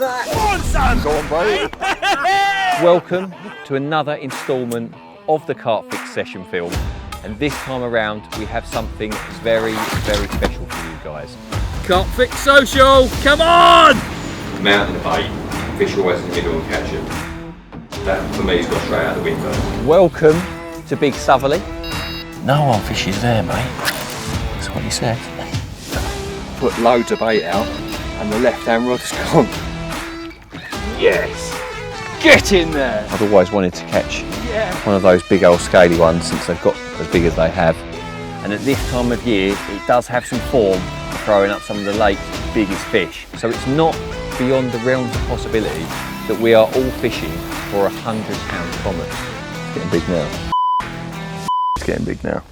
that? Go on, son! Go on, bro. Welcome to another instalment of the Carp Fix session film, and this time around we have something very, very special for you guys. Carp Fix Social, come on! Mountain bait, fish always in the middle and catch it. That for me has got straight out the window. Welcome to Big Southerly. No one fishes there, mate. That's what he said. Put loads of bait out and the left hand rod's gone. Yes! Get in there! I've always wanted to catch one of those big old scaly ones since they've got as big as they have. And at this time of year, it does have some form of throwing up some of the lake's biggest fish. So it's not beyond the realms of possibility that we are all fishing for 100-pound common. It's getting big now. It's getting big now.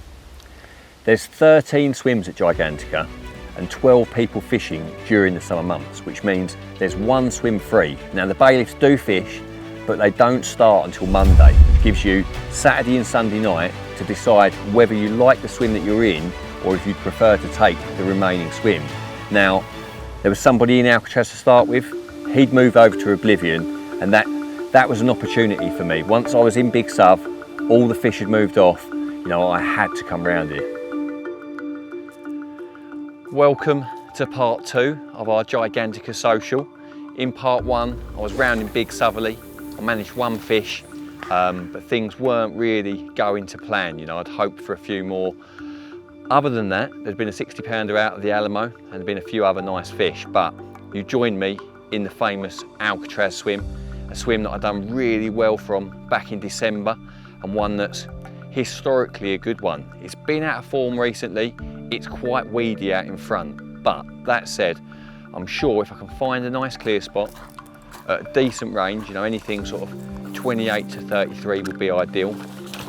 There's 13 swims at Gigantica and 12 people fishing during the summer months, which means there's one swim free. Now the bailiffs do fish, but they don't start until Monday. It gives you Saturday and Sunday night to decide whether you like the swim that you're in or if you'd prefer to take the remaining swim. Now, there was somebody in Alcatraz to start with. He'd moved over to Oblivion, and that was an opportunity for me. Once I was in Big Sub, all the fish had moved off. You know, I had to come round here. Welcome to part 2 of our Gigantica social. In part 1, I was round in Big Southerly. I managed one fish, but things weren't really going to plan. You know, I'd hoped for a few more. Other than that, there'd been a 60-pounder out of the Alamo and there'd been a few other nice fish, but you joined me in the famous Alcatraz swim, a swim that I'd done really well from back in December, and one that's historically a good one. It's been out of form recently. It's quite weedy out in front, but that said, I'm sure if I can find a nice clear spot at a decent range, you know, anything sort of 28 to 33 would be ideal.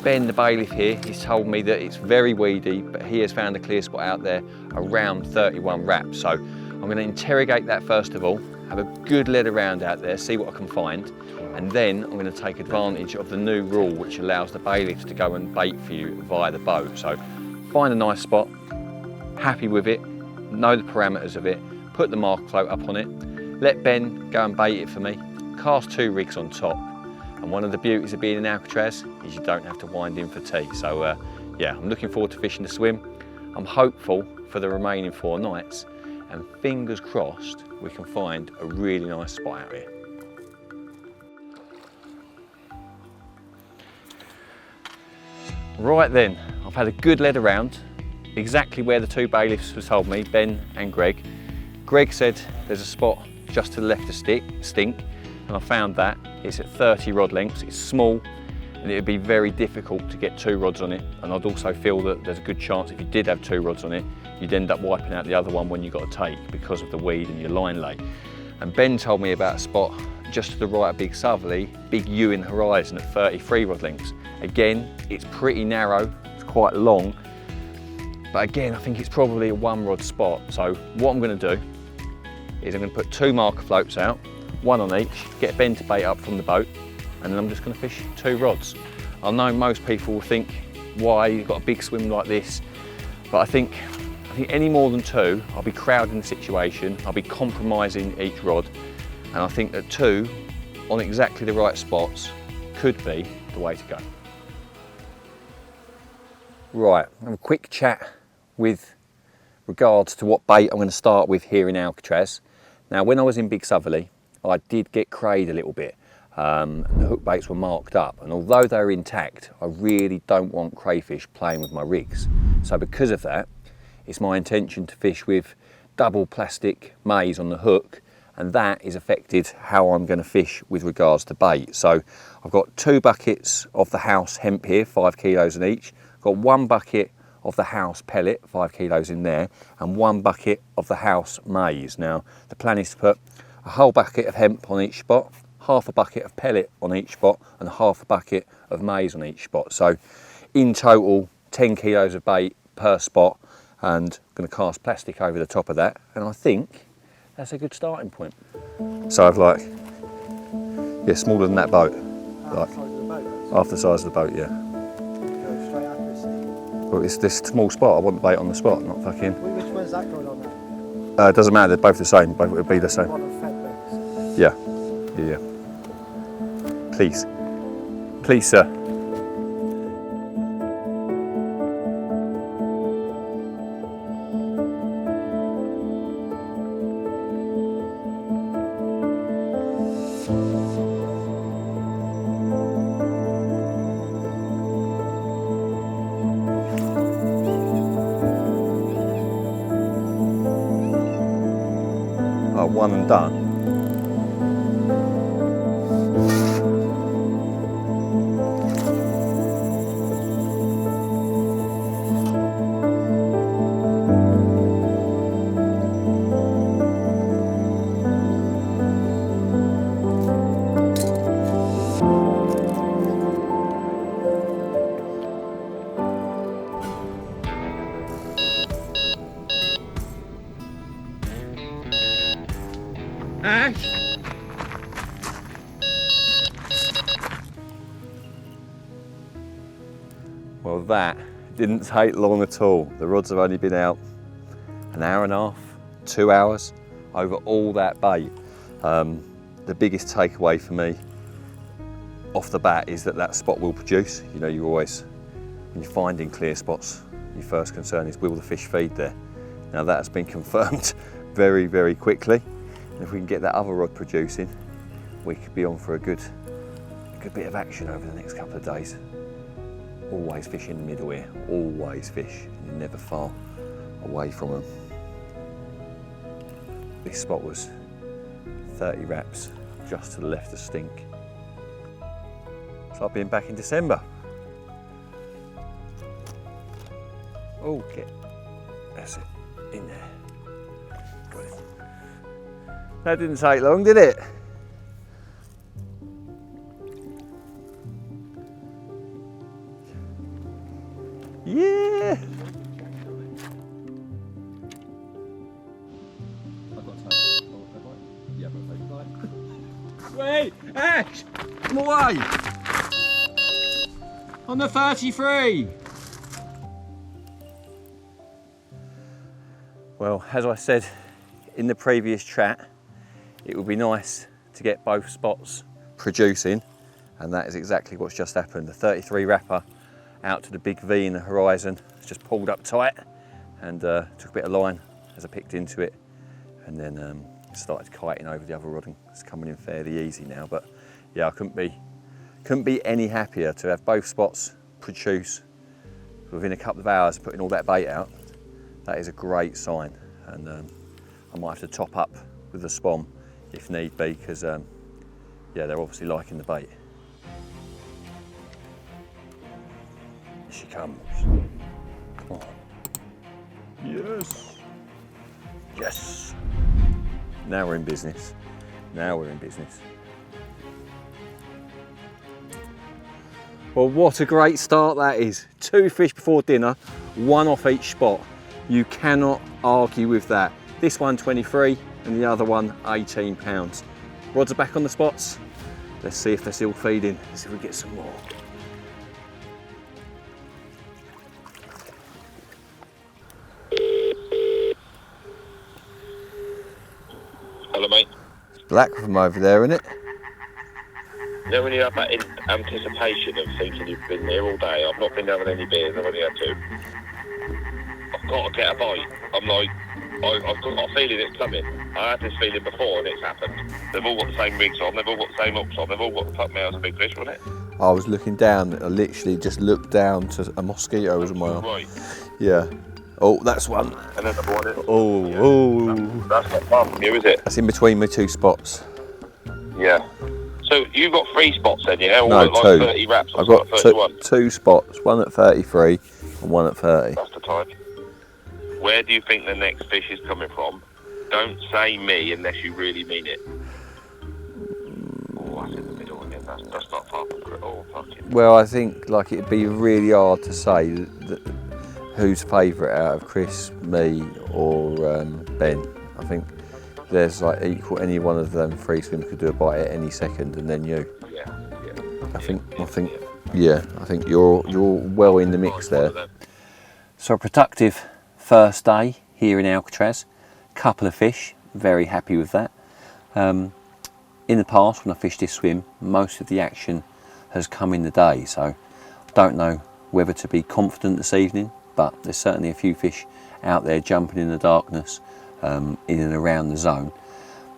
Ben, the bailiff here, he's told me that it's very weedy, but he has found a clear spot out there around 31 wraps. So I'm going to interrogate that first of all, have a good lead around out there, see what I can find, and then I'm going to take advantage of the new rule which allows the bailiffs to go and bait for you via the boat. So find a nice spot, happy with it, know the parameters of it, put the mark float up on it, let Ben go and bait it for me, cast 2 rigs on top, and one of the beauties of being in Alcatraz is you don't have to wind in for tea. So yeah, I'm looking forward to fishing the swim. I'm hopeful for the remaining 4 nights, and fingers crossed we can find a really nice spot out here. Right then, I've had a good lead around, exactly where the 2 bailiffs have told me, Ben and Greg. Greg said there's a spot just to the left of Stink, and I found that. It's at 30 rod lengths, it's small, and it would be very difficult to get 2 rods on it, and I'd also feel that there's a good chance if you did have 2 rods on it, you'd end up wiping out the other one when you got to take because of the weed and your line lay. And Ben told me about a spot just to the right of Big Southerly, Big U in the horizon at 33 rod lengths. Again, it's pretty narrow, it's quite long, but again, I think it's probably a 1 rod spot. So what I'm going to do is I'm going to put 2 marker floats out, 1 on each, get Ben to bait up from the boat, and then I'm just going to fish 2 rods. I know most people will think, why, you've got a big swim like this, but I think any more than 2, I'll be crowding the situation, I'll be compromising each rod, and I think that 2 on exactly the right spots could be the way to go. Right, have a quick chat with regards to what bait I'm going to start with here in Alcatraz. Now, when I was in Big Southerly, I did get crayed a little bit. The hook baits were marked up, and although they were intact, I really don't want crayfish playing with my rigs. So because of that, it's my intention to fish with double plastic maize on the hook, and that is affected how I'm going to fish with regards to bait. So I've got 2 buckets of the house hemp here, 5 kilos in each. I've got 1 bucket of the house pellet, 5 kilos in there, and 1 bucket of the house maize. Now, the plan is to put a whole bucket of hemp on each spot, half a bucket of pellet on each spot, and half a bucket of maize on each spot. So in total, 10 kilos of bait per spot, and I'm going to cast plastic over the top of that, and I think that's a good starting point. So I've like, yeah, smaller than that boat. Like half the size of the boat, yeah. Go straight accuracy. Well, it's this small spot, I want the bait on the spot, not fucking... Which one's that going on there? It doesn't matter, they're both the same, both would be the same. One of fed baits. Yeah. Yeah. Please. Please, sir. Oh, one and done. Ash! Well, that didn't take long at all. The rods have only been out an hour and a half, 2 hours over all that bait. The biggest takeaway for me off the bat is that that spot will produce. You know, you always, when you're finding clear spots, your first concern is will the fish feed there? Now that has been confirmed very, very quickly. And if we can get that other rod producing, we could be on for a good bit of action over the next couple of days. Always fish in the middle here, always fish. You're never far away from them. This spot was 30 wraps just to the left of Stink. It's like being back in December. Okay, that's it, in there. Got it. That didn't take long, did it? Yeah! Wait, Ash! Come away! On the 33! Well, as I said in the previous chat, it would be nice to get both spots producing, and that is exactly what's just happened. The 33 wrapper out to the big V in the horizon, it's just pulled up tight, and took a bit of line as I picked into it, and then started kiting over the other rod, and it's coming in fairly easy now. But yeah, I couldn't be any happier to have both spots produce within a couple of hours, putting all that bait out. That is a great sign, and I might have to top up with the spom if need be, because yeah, they're obviously liking the bait. Here she comes. Come on. Yes. Yes. Now we're in business. Now we're in business. Well, what a great start that is. 2 fish before dinner, 1 off each spot. You cannot argue with that. This one 23 and the other one 18 pounds. Rods are back on the spots. Let's see if they're still feeding. Let's see if we get some more. Hello, mate. It's black from over there, isn't it? You know when you have that anticipation of thinking you've been there all day, I've not been having any beers, I've only had 2. I've got to get a bite. I'm like, I've got a feeling it's coming. I had this feeling before and it's happened. They've all got the same rigs on, they've all got the same hooks on, they've all got the pup males and big fish, wasn't it? I was looking down, I literally just looked down to a mosquito was on my arm. Right. Yeah. Oh, that's one. And then the one is. Oh, Yeah. oh. That's not far from you, is it? That's in between my 2 spots. Yeah. So you've got 3 spots then, yeah? All No, like 2. 30 wraps or I've got 31? two spots, one at 33 and one at 30. That's the time. Where do you think the next fish is coming from? Don't say me unless you really mean it. Oh, that's in the middle again. That's not far from Crit. Oh, fucking. Well, I think like it'd be really hard to say that who's favourite out of Chris, me or Ben. I think there's like equal, any one of them 3 swimmers could do a bite at any second, and then you. Yeah. I think you're well in the mix there. So a productive first day here in Alcatraz. Couple of fish, very happy with that. In the past, when I fished this swim, most of the action has come in the day, so I don't know whether to be confident this evening, but there's certainly a few fish out there jumping in the darkness in and around the zone.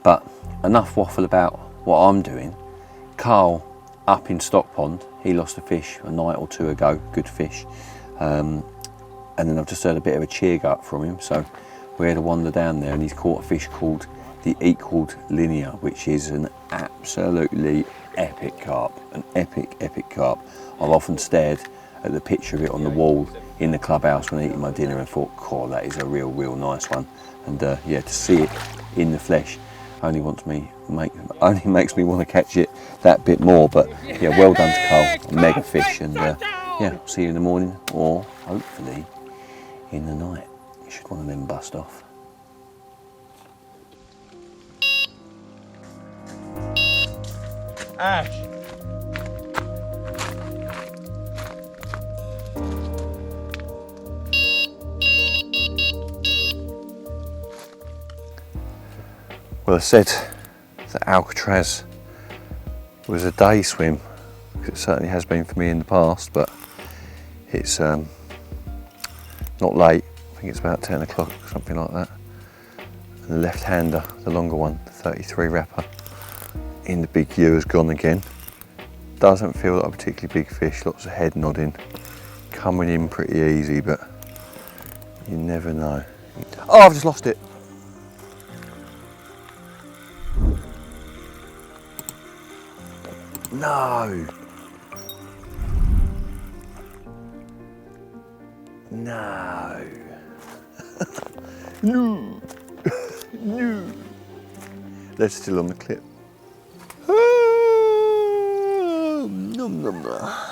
But enough waffle about what I'm doing. Carl up in Stock Pond, he lost a fish a night or two ago, good fish, and then I've just heard a bit of a cheer go up from him, so we had a wander down there and he's caught a fish called the equalled linear, which is an absolutely epic carp, an epic carp. I've often stared at the picture of it on the wall in the clubhouse when eating my dinner and thought, "Cool, that is a real nice one." And yeah, to see it in the flesh only makes me want to catch it that bit more. But yeah, well done to Carl, a mega fish, and yeah, see you in the morning or hopefully in the night. You should one of them bust off. Ash. Well, I said that Alcatraz was a day swim, because it certainly has been for me in the past, but it's not late. I think it's about 10 o'clock, something like that. And the left-hander, the longer one, the 33 wrapper, in the big U has gone again. Doesn't feel like a particularly big fish, lots of head nodding, coming in pretty easy, but you never know. Oh, I've just lost it. No. No. No. No. They're still on the clip. Nom, nom, nom.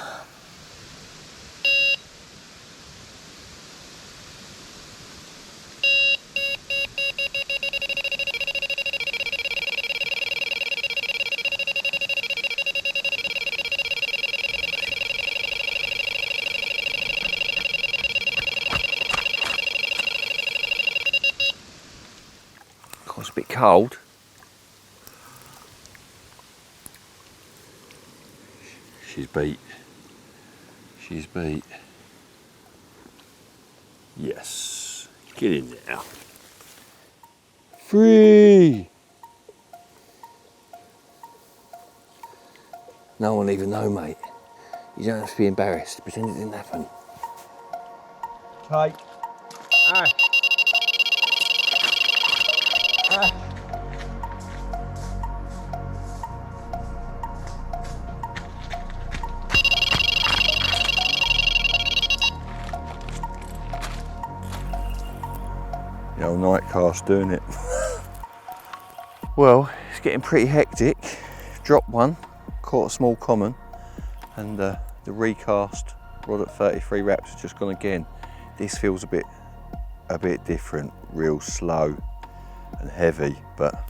It's a bit cold. She's beat. She's beat. Yes. Get in there. Free! No one will even know, mate. You don't have to be embarrassed. Pretend it didn't happen. Kate. Ash. Ash. The old night cast doing it. Well, it's getting pretty hectic. Dropped one, caught a small common, and the recast rod at 33 wraps has just gone again. This feels a bit different, real slow and heavy, but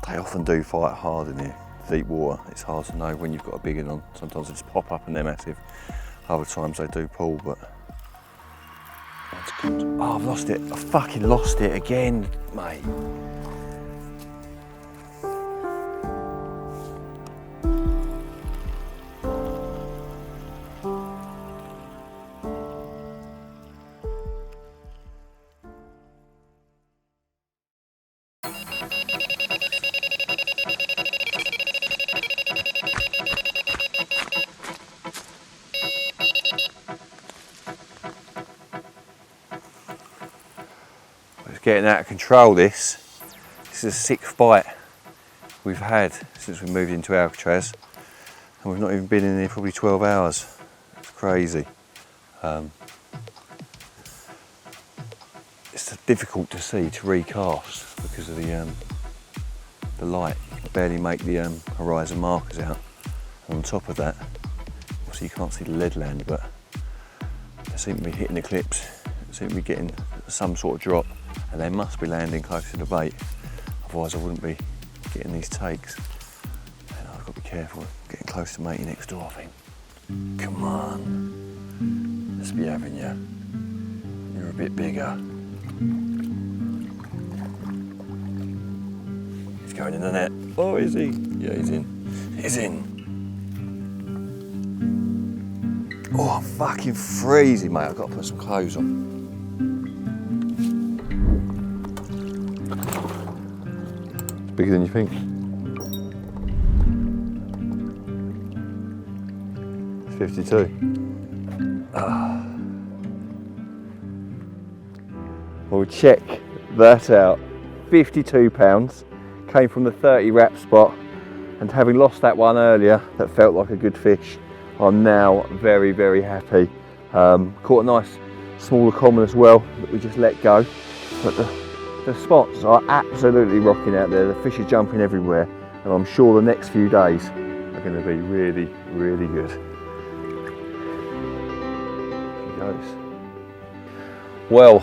they often do fight hard in here. Deep water, it's hard to know when you've got a big one on. Sometimes they just pop up and they're massive. Other times they do pull, but that's good. Oh, I've lost it. I fucking lost it again, mate. It's getting out of control, this. This is the 6th bite we've had since we moved into Alcatraz, and we've not even been in here probably 12 hours. It's crazy. It's difficult to see, to recast, because of the light. You can barely make the horizon markers out. And on top of that, obviously you can't see the lead land, but they seem to be hitting the clips. They seem to be getting some sort of drop, and they must be landing close to the bait. Otherwise I wouldn't be getting these takes. And I've got to be careful, getting close to matey next door, I think. Come on, let's be having you. You're a bit bigger. He's going in the net. Oh, is he? Yeah, he's in. He's in. Oh, I'm fucking freezing, mate. I've got to put some clothes on. Bigger than you think. It's 52. We'll check that out. 52 pounds. Came from the 30 wrap spot, and having lost that one earlier that felt like a good fish, I'm now very, very happy. Caught a nice smaller common as well that we just let go, but the spots are absolutely rocking out there. The fish are jumping everywhere, and I'm sure the next few days are going to be really, really good. Here he goes. Well,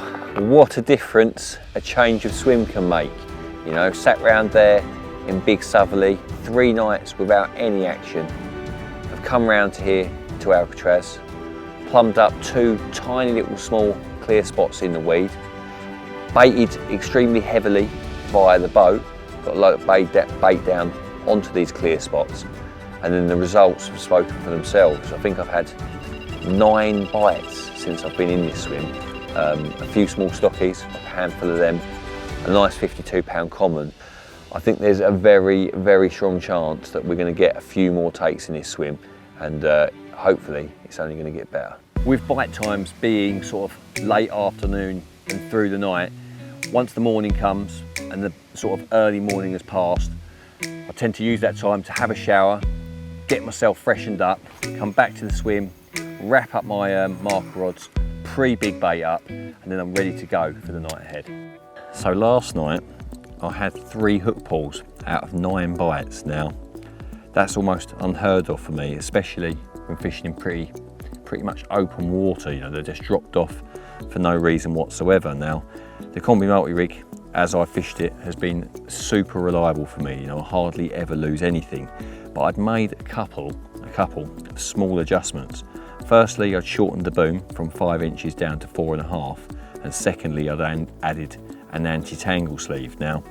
what a difference a change of swim can make. You know, sat round there in Big Southerly, 3 nights without any action. I've come round to here to Alcatraz, plumbed up 2 tiny little small clear spots in the weed, baited extremely heavily via the boat, got a lot of bait down onto these clear spots, and then the results have spoken for themselves. I think I've had 9 bites since I've been in this swim. A few small stockies, a handful of them, a nice 52-pound common. I think there's a very, very strong chance that we're going to get a few more takes in this swim, and hopefully it's only going to get better. With bite times being sort of late afternoon and through the night, once the morning comes and the sort of early morning has passed, I tend to use that time to have a shower, get myself freshened up, come back to the swim, wrap up my marker rods, pre-big bait up, and then I'm ready to go for the night ahead. So last night I had 3 hook pulls out of 9 bites. Now that's almost unheard of for me, especially when fishing in pretty much open water. You know, they're just dropped off for no reason whatsoever. Now the combi multi-rig, as I fished it, has been super reliable for me. You know, I hardly ever lose anything, but I'd made a couple of small adjustments. Firstly, I'd shortened the boom from 5 inches down to 4.5, and secondly, I'd added an anti-tangle sleeve. Now,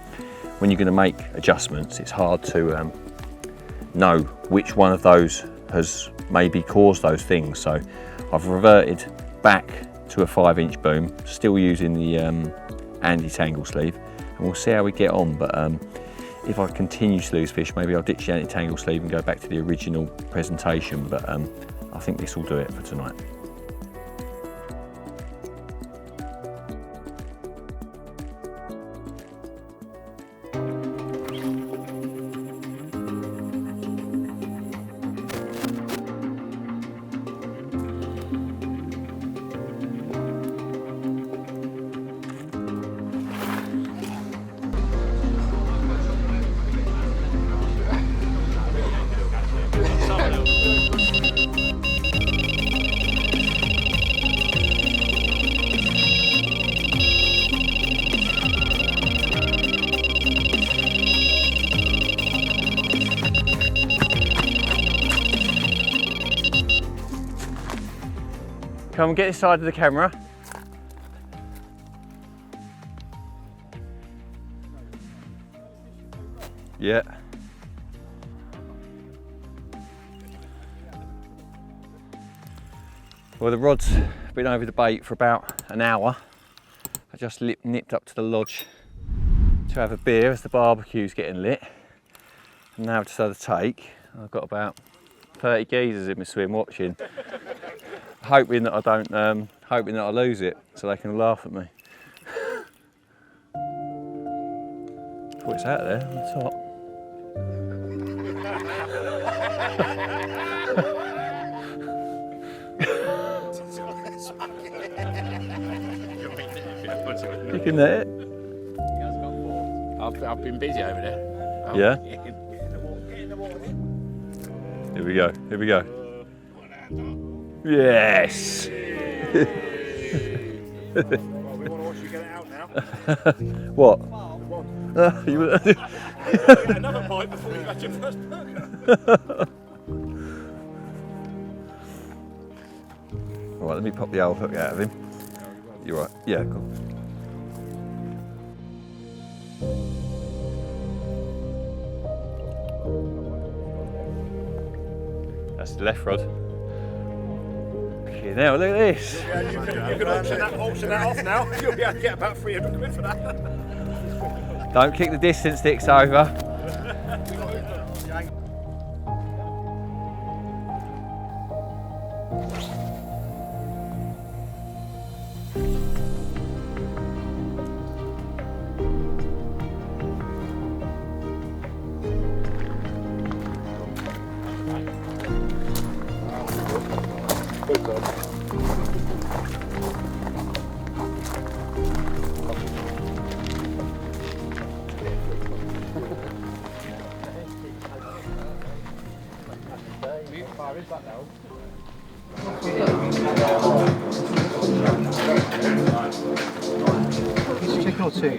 when you're going to make adjustments, it's hard to know which one of those has maybe caused those things. So I've reverted back to a 5-inch boom, still using the anti-tangle sleeve, and we'll see how we get on. But if I continue to lose fish, maybe I'll ditch the anti-tangle sleeve and go back to the original presentation. But I think this will do it for tonight. Come and get this side of the camera. Yeah. Well, the rod's been over the bait for about an hour. I just nipped up to the lodge to have a beer as the barbecue's getting lit. And now I've just had a take. I've got about 30 geezers in my swim watching. Hoping that I don't, hoping that I lose it so they can laugh at me. Oh, it's out there on the top. You can net it. I've been busy over there. Yeah? Here we go, here we go. Yes! Well, we want to watch you get it out now. What? You get another bite before you got your first burger. Alright, let me pop the old hook out of him. You're right. Yeah, cool. That's the left rod. Okay, now look at this. Yeah, you can auction that off now. You'll be able to get about 300 quid for that. Don't kick the distance sticks over. Chicken or two?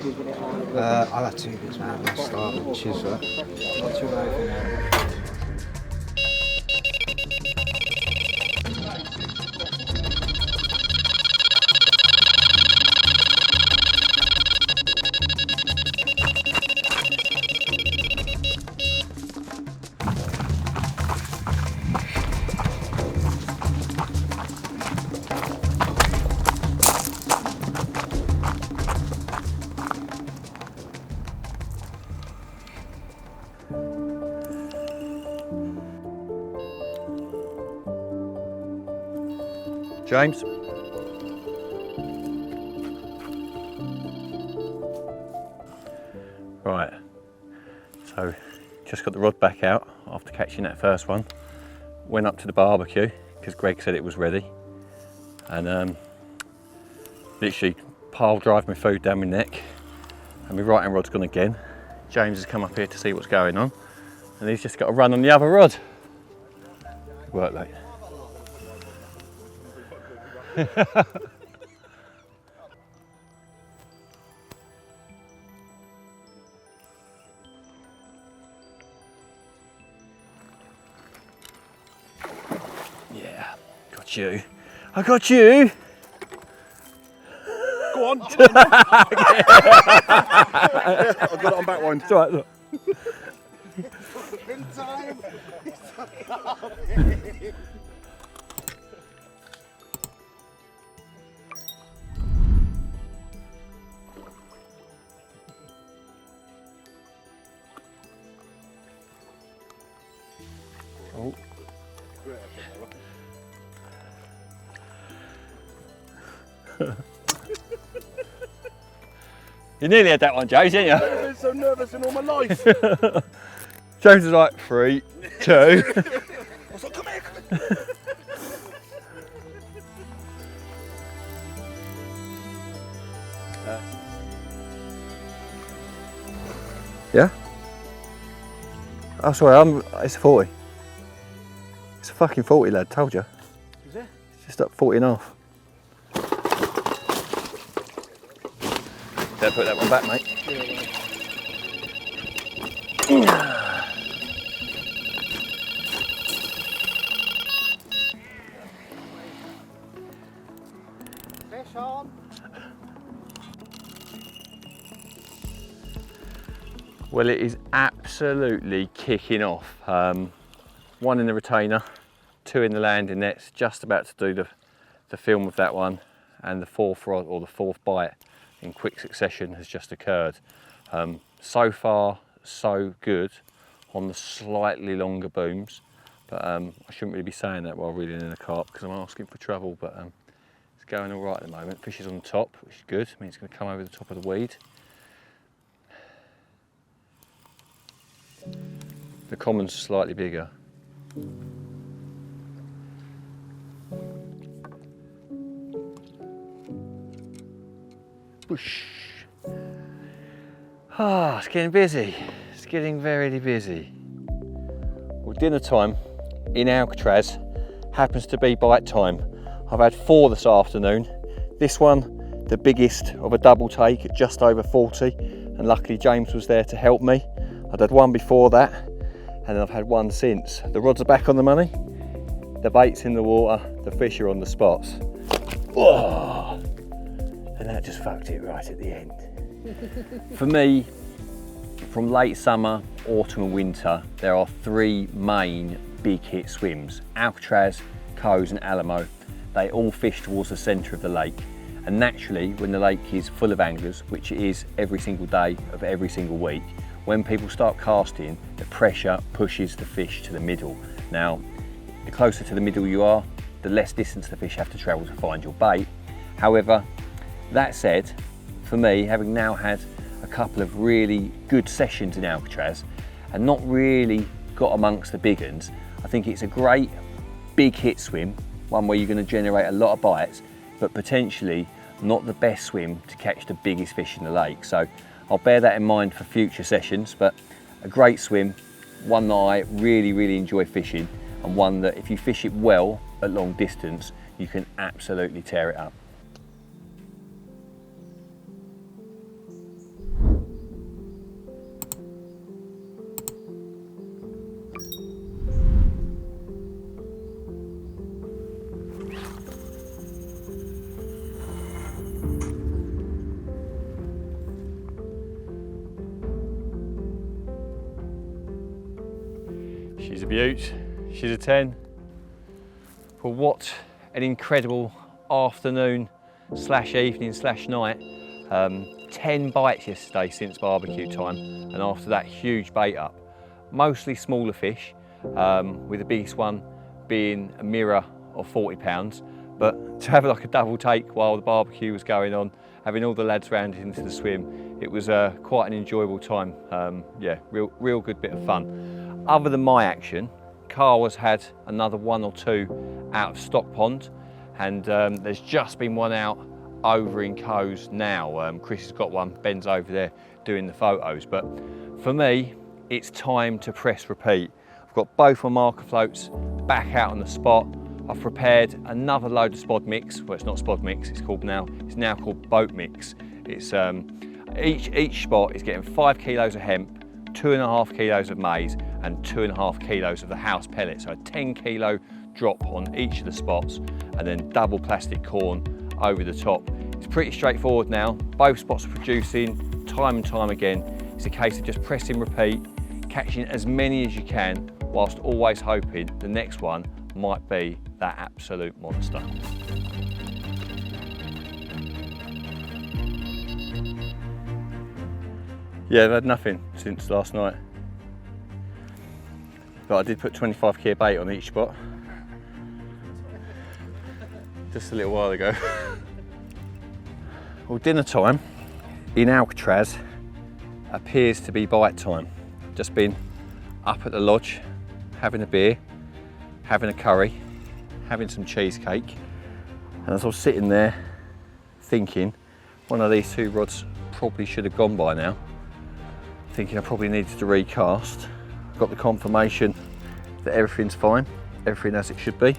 I'll have 2 bits, man. I'll start with cheese, right? Not too low for now. James. Right, so just got the rod back out after catching that first one. Went up to the barbecue because Greg said it was ready, and literally pile drive my food down my neck, and my right hand rod's gone again. James has come up here to see what's going on, and he's just got to run on the other rod. Work late. Yeah, got you. I got you. Go on. I've got it on backwind. It's all right, look. In time. Oh. You nearly had that one, James, didn't you? I've been so nervous in all my life. James was like 3, 2. I was like, come here. Yeah? Oh, sorry, it's a 40. It's a fucking 40, lad, told you. Is it? It's just up 40 and a half. Better put that one back, mate. Fish on. Well, it is absolutely kicking off. 1 in the retainer, 2 in the landing nets, just about to do the film of that one, and the 4th rod, or the 4th bite in quick succession has just occurred. So far, so good on the slightly longer booms, but I shouldn't really be saying that while reeling in a carp because I'm asking for trouble, but it's going all right at the moment. Fish is on the top, which is good. I mean, it's going to come over the top of the weed. The common's slightly bigger. Whoosh. Ah, it's getting busy. It's getting very busy. Well, dinner time in Alcatraz happens to be bite time. I've had 4 this afternoon. This one, the biggest of a double take at just over 40, and luckily James was there to help me. I'd had 1 before that, and then I've had 1 since. The rods are back on the money, the bait's in the water, the fish are on the spots. Oh, and that just fucked it right at the end. For me, From late summer, autumn and winter, there are 3 main big hit swims: Alcatraz, Coes and Alamo. They all fish towards the centre of the lake. And naturally, when the lake is full of anglers, which it is every single day of every single week, when people start casting, the pressure pushes the fish to the middle. Now, the closer to the middle you are, the less distance the fish have to travel to find your bait. However, that said, for me, having now had a couple of really good sessions in Alcatraz and not really got amongst the big uns, I think it's a great big hit swim, one where you're going to generate a lot of bites, but potentially not the best swim to catch the biggest fish in the lake. So I'll bear that in mind for future sessions, but a great swim, one that I really enjoy fishing, and one that if you fish it well at long distance, you can absolutely tear it up. She's a beaut, she's a 10. Well, what an incredible afternoon slash evening slash night. 10 bites yesterday since barbecue time, and after that huge bait up. Mostly smaller fish, with the biggest one being a mirror of 40 pounds. But to have like a double take while the barbecue was going on, having all the lads rounded into the swim, it was quite an enjoyable time. Yeah, real good bit of fun. Other than my action, Carl has had another 1 or 2 out of stock pond, and there's just been one out over in Coes now. Chris has got one, Ben's over there doing the photos, but for me, it's time to press repeat. I've got both my marker floats back out on the spot. I've prepared another load of spod mix. Well, it's not spod mix, it's now called boat mix. It's each spot is getting 5 kilos of hemp, 2.5 kilos of maize, and 2.5 kilos of the house pellet. So a 10 kilo drop on each of the spots, and then double plastic corn over the top. It's pretty straightforward now. Both spots are producing time and time again. It's a case of just pressing repeat, catching as many as you can, whilst always hoping the next one might be that absolute monster. Yeah, I've had nothing since last night. But I did put 25 key bait on each spot. Just a little while ago. Well, dinner time in Alcatraz appears to be bite time. Just been up at the lodge, having a beer, having a curry, having some cheesecake. And as I was sitting there thinking, one of these 2 rods probably should have gone by now. Thinking I probably needed to recast. Got the confirmation that everything's fine, everything as it should be,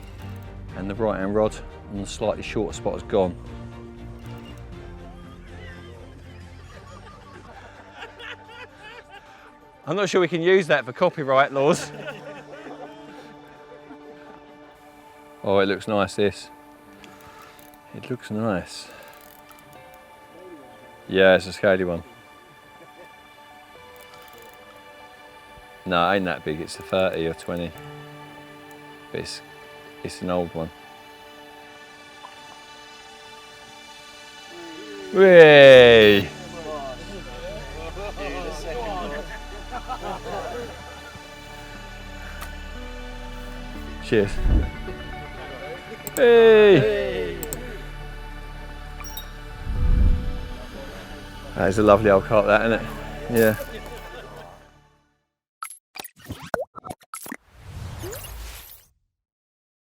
and the right hand rod on the slightly shorter spot has gone. I'm not sure we can use that for copyright laws. Oh, it looks nice, this. It looks nice. Yeah, it's a scaly one. No, it ain't that big, it's a 30 or 20. But it's an old one. Whee! Cheers. Hey! That is a lovely old carp, that, isn't it? Yeah.